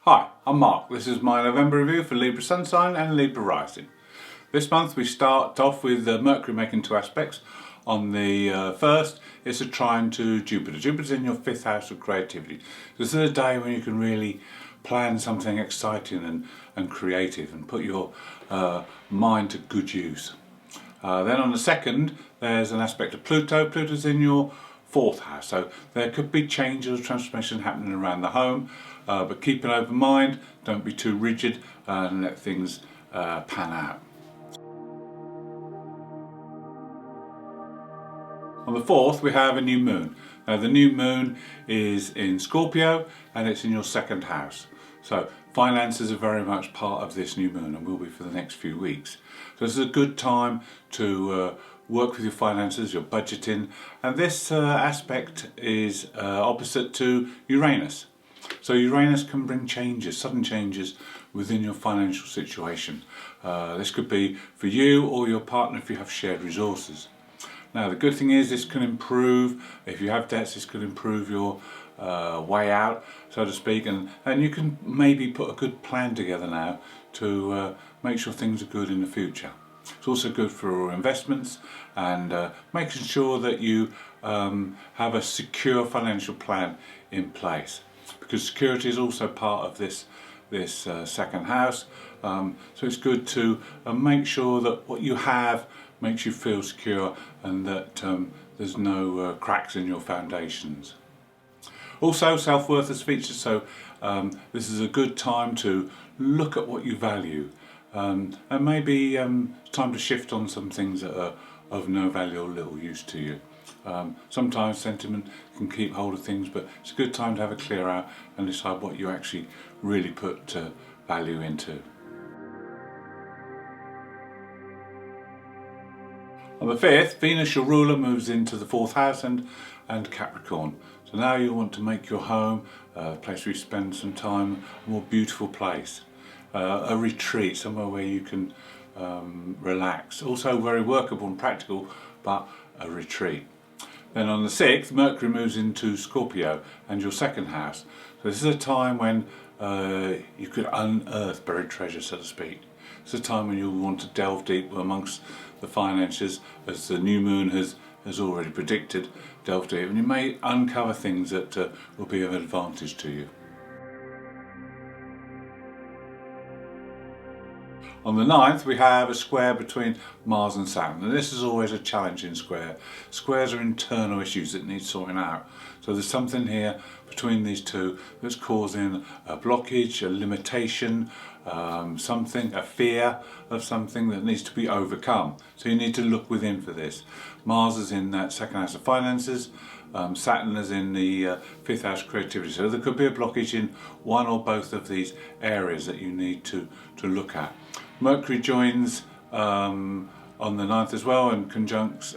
Hi, I'm Mark. This is my November review for Libra Sun sign and Libra rising. This month we start off with Mercury making two aspects. On the 1st, it's a trine to Jupiter. Jupiter's in your 5th house of creativity. This is a day when you can really plan something exciting and creative and put your mind to good use. Then on the 2nd, there's an aspect of Pluto. Pluto's in your 4th house, so there could be changes or transformation happening around the home, but keep an open mind, don't be too rigid, and let things pan out. On the 4th, we have a new moon. Now the new moon is in Scorpio and it's in your 2nd house. So finances are very much part of this new moon and will be for the next few weeks. So this is a good time to work with your finances, your budgeting, and this aspect is opposite to Uranus. So Uranus can bring changes, sudden changes within your financial situation. This could be for you or your partner if you have shared resources. Now the good thing is this can improve, if you have debts, this could improve your way out, so to speak, and you can maybe put a good plan together now to make sure things are good in the future. It's also good for investments and making sure that you have a secure financial plan in place, because security is also part of this 2nd house. So it's good to make sure that what you have makes you feel secure and that there's no cracks in your foundations. Also, self-worth is featured, so this is a good time to look at what you value, and maybe it's time to shift on some things that are of no value or little use to you. Sometimes sentiment can keep hold of things, but it's a good time to have a clear out and decide what you actually really put value into. On the 5th, Venus, your ruler, moves into the 4th house and Capricorn. So now you want to make your home a place where you spend some time, a more beautiful place, a retreat, somewhere where you can relax. Also very workable and practical, but a retreat. Then on the 6th, Mercury moves into Scorpio and your 2nd house. So this is a time when you could unearth buried treasure, so to speak. It's a time when you'll want to delve deep amongst the finances, as the new moon has already predicted, delve deep, and you may uncover things that will be of advantage to you. On the 9th, we have a square between Mars and Saturn, and this is always a challenging square. Squares are internal issues that need sorting out. So there's something here between these two that's causing a blockage, a limitation, a fear of something that needs to be overcome. So you need to look within for this. Mars is in that 2nd house of finances, Saturn is in the 5th house of creativity. So there could be a blockage in one or both of these areas that you need to look at. Mercury joins on the 9th as well and conjuncts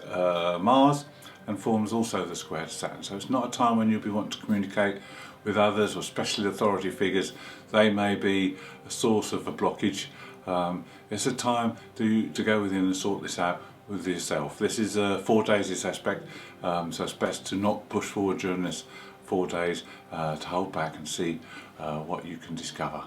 Mars and forms also the square to Saturn. So it's not a time when you'll be wanting to communicate with others or especially authority figures. They may be a source of a blockage. It's a time to go within and sort this out with yourself. This is 4 days, this aspect, so it's best to not push forward during this 4 days, to hold back and see what you can discover.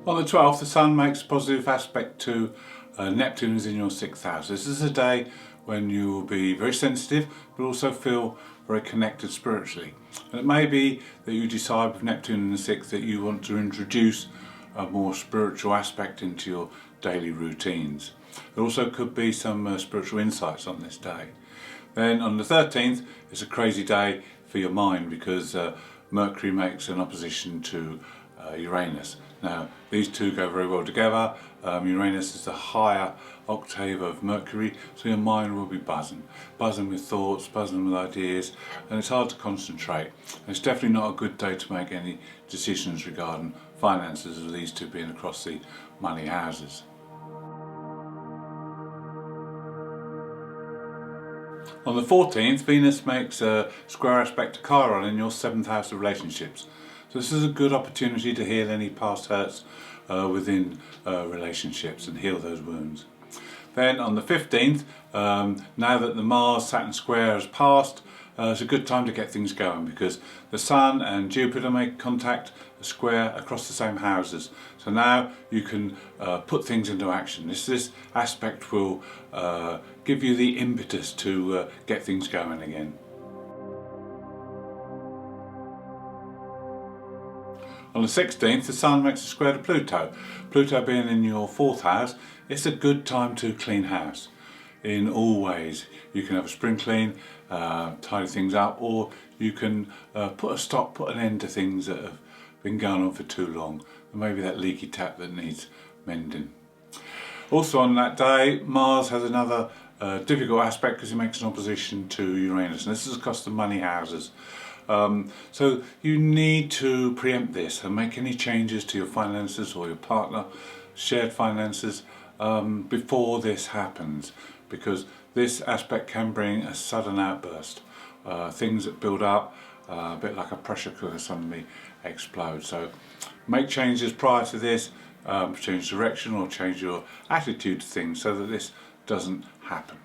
On the 12th, the Sun makes a positive aspect to Neptune, is in your 6th house. This is a day when you will be very sensitive but also feel very connected spiritually. And it may be that you decide with Neptune in the 6th that you want to introduce a more spiritual aspect into your daily routines. There also could be some spiritual insights on this day. Then on the 13th, it's a crazy day for your mind because Mercury makes an opposition to Uranus. Now these two go very well together. Uranus is the higher octave of Mercury, so your mind will be buzzing with thoughts, buzzing with ideas, and it's hard to concentrate. And it's definitely not a good day to make any decisions regarding finances, with these two being across the money houses. On the 14th, Venus makes a square aspect to Chiron in your 7th house of relationships. So this is a good opportunity to heal any past hurts within relationships and heal those wounds. Then on the 15th, now that the Mars-Saturn square has passed, it's a good time to get things going, because the Sun and Jupiter make contact, a square across the same houses. So now you can put things into action. This aspect will give you the impetus to get things going again. On the 16th, the Sun makes a square to Pluto. Pluto being in your 4th house, it's a good time to clean house in all ways. You can have a spring clean, tidy things up, or you can put an end to things that have been going on for too long. Maybe that leaky tap that needs mending. Also on that day, Mars has another difficult aspect because it makes an opposition to Uranus, and this is across the money houses. So you need to preempt this and make any changes to your finances or your partner, shared finances, before this happens, because this aspect can bring a sudden outburst. Things that build up, a bit like a pressure cooker, suddenly explode. So make changes prior to this, change direction or change your attitude to things so that this doesn't happen.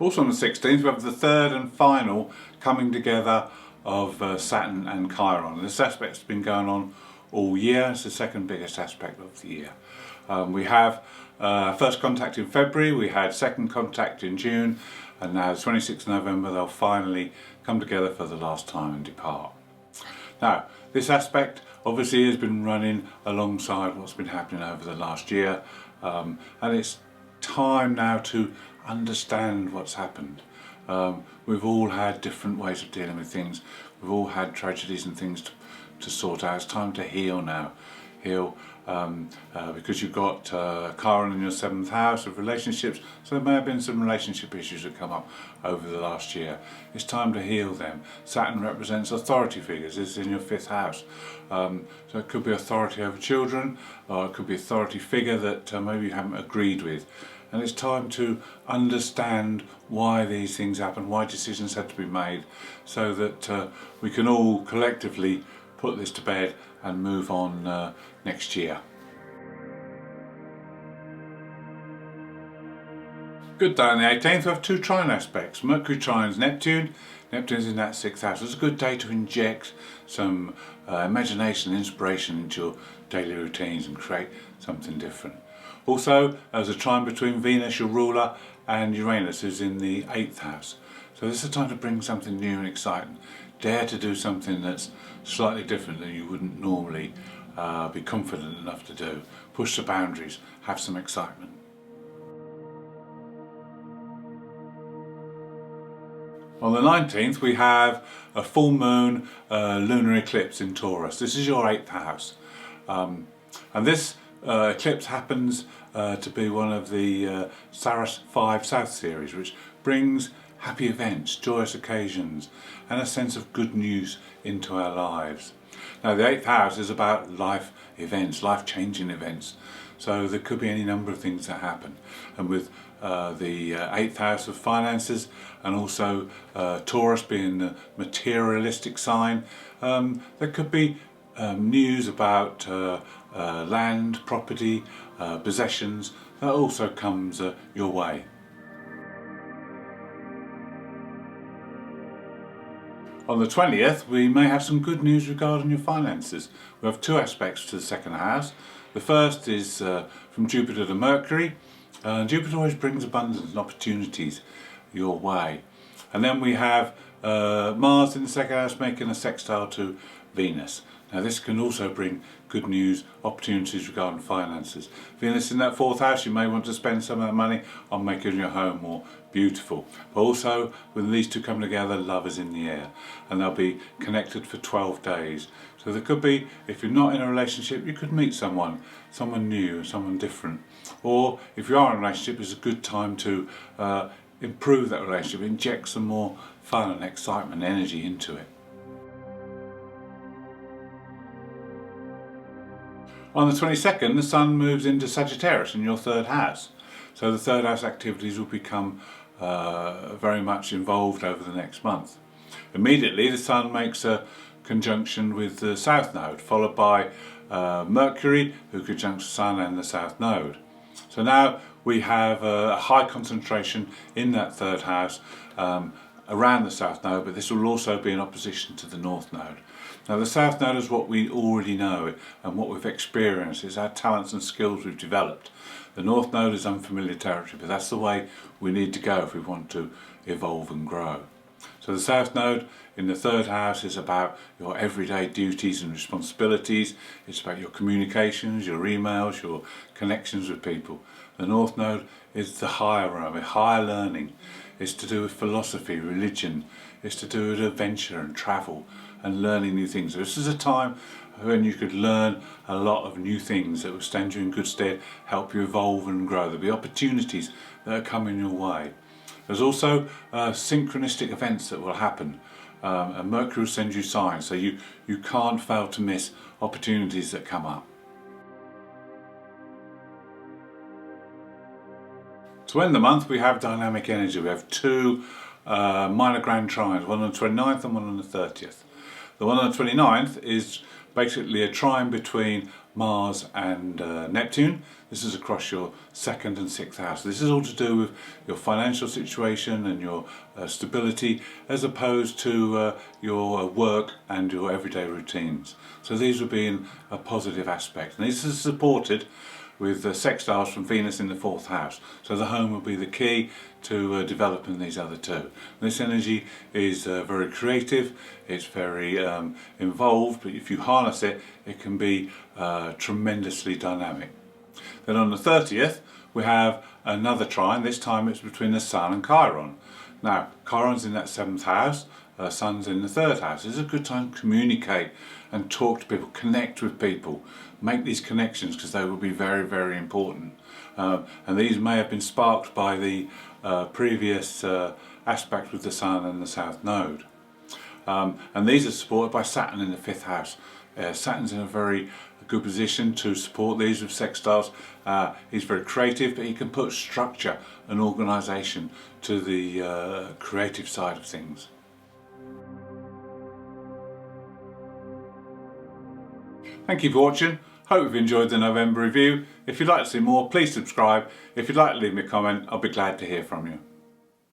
Also on the 16th, we have the third and final coming together of Saturn and Chiron. This aspect's been going on all year. It's the second biggest aspect of the year. We have first contact in February, we had second contact in June, and now the 26th of November they'll finally come together for the last time and depart. Now, this aspect obviously has been running alongside what's been happening over the last year, and it's time now to understand what's happened. We've all had different ways of dealing with things. We've all had tragedies and things to sort out. It's time to heal now. Heal because you've got Chiron in your 7th house of relationships, so there may have been some relationship issues that come up over the last year. It's time to heal them. Saturn represents authority figures. It's in your 5th house, so it could be authority over children, or it could be authority figure that maybe you haven't agreed with. And it's time to understand why these things happen, why decisions had to be made, so that we can all collectively put this to bed and move on next year. Good day on the 18th, we have 2 trine aspects. Mercury trines Neptune. Neptune's in that 6th house. It's a good day to inject some imagination and inspiration into your daily routines and create something different. Also, there's a trine between Venus, your ruler, and Uranus, who's in the 8th house. So this is a time to bring something new and exciting. Dare to do something that's slightly different than you wouldn't normally be confident enough to do. Push the boundaries, have some excitement. On the 19th, we have a full moon lunar eclipse in Taurus. This is your 8th house. And this eclipse happens to be one of the Saras 5 South series, which brings happy events, joyous occasions, and a sense of good news into our lives. Now, the 8th house is about life events, life-changing events. So there could be any number of things that happen. And with the 8th house of finances, and also Taurus being the materialistic sign, there could be news about land, property, possessions. That also comes your way. On the 20th, we may have some good news regarding your finances. We have 2 aspects to the 2nd house. The first is from Jupiter to Mercury. Jupiter always brings abundance and opportunities your way. And then we have Mars in the 2nd house making a sextile to Venus. Now this can also bring good news, opportunities regarding finances. Venus in that 4th house, you may want to spend some of that money on making your home more beautiful. But also, when these 2 come together, love is in the air, and they'll be connected for 12 days. So there could be, if you're not in a relationship, you could meet someone new, someone different. Or if you are in a relationship, it's a good time to improve that relationship, inject some more fun and excitement and energy into it. On the 22nd, the Sun moves into Sagittarius in your 3rd house. So the 3rd house activities will become very much involved over the next month. Immediately, the Sun makes a conjunction with the South Node, followed by Mercury, who conjuncts the Sun and the South Node. So now we have a high concentration in that third house around the South Node, but this will also be in opposition to the North Node. Now the South Node is what we already know and what we've experienced, is our talents and skills we've developed. The North Node is unfamiliar territory, but that's the way we need to go if we want to evolve and grow. So the South Node in the third house is about your everyday duties and responsibilities. It's about your communications, your emails, your connections with people. The North Node is the higher realm, higher learning. It's to do with philosophy, religion. It's to do with adventure and travel and learning new things. So this is a time when you could learn a lot of new things that will stand you in good stead, help you evolve and grow. There'll be opportunities that are coming your way. There's also synchronistic events that will happen. And Mercury will send you signs, so you can't fail to miss opportunities that come up. To end the month, we have dynamic energy. We have two minor grand trines, one on the 29th and one on the 30th. The one on the 29th is basically a trine between Mars and Neptune. This is across your 2nd and 6th house. This is all to do with your financial situation and your stability, as opposed to your work and your everyday routines. So these will be in a positive aspect. And this is supported with sextiles from Venus in the 4th house. So the home will be the key to developing these other two. This energy is very creative, it's very involved, but if you harness it, it can be tremendously dynamic. Then on the 30th, we have another trine. This time it's between the Sun and Chiron. Now, Chiron's in that 7th house, Sun's in the 3rd house. This is a good time to communicate and talk to people, connect with people, make these connections, because they will be very, very important. And these may have been sparked by the previous aspect with the Sun and the South Node. And these are supported by Saturn in the 5th house. Saturn's in a very good position to support these with sextiles. He's very creative, but he can put structure and organisation to the creative side of things. Thank you for watching. Hope you've enjoyed the November review. If you'd like to see more, please subscribe. If you'd like to leave me a comment, I'll be glad to hear from you.